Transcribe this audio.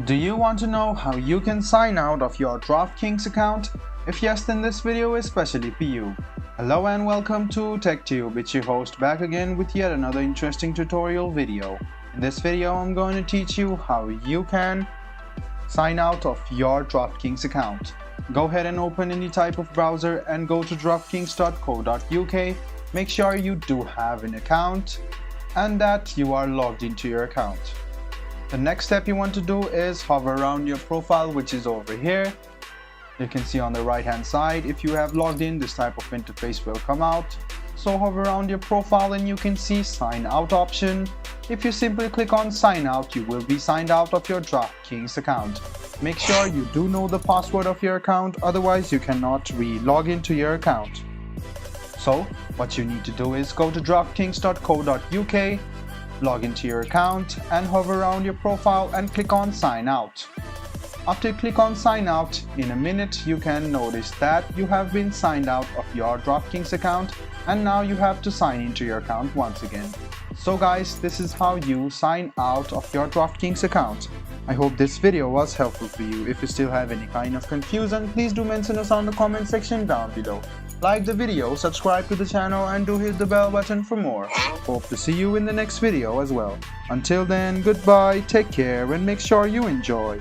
Do you want to know how you can sign out of your DraftKings account? If yes, then this video is specially for you. Hello and welcome to TechTube, it's your host back again with yet another interesting tutorial video. In this video, I'm going to teach you how you can sign out of your DraftKings account. Go ahead and open any type of browser and go to draftkings.co.uk. Make sure you do have an account and that you are logged into your account. The next step you want to do is hover around your profile, which is over here. You can see on the right hand side, if you have logged in, this type of interface will come out. So hover around your profile and you can see sign out option. If you simply click on sign out, you will be signed out of your DraftKings account. Make sure you do know the password of your account, otherwise you cannot re-log into your account. So what you need to do is go to draftkings.co.uk, log into your account and hover around your profile and click on sign out. After you click on sign out, in a minute you can notice that you have been signed out of your DraftKings account and now you have to sign into your account once again. So guys, this is how you sign out of your DraftKings account. I hope this video was helpful for you. If you still have any kind of confusion, please do mention us on the comment section down below. Like the video, subscribe to the channel and do hit the bell button for more. Hope to see you in the next video as well. Until then, goodbye, take care and make sure you enjoy.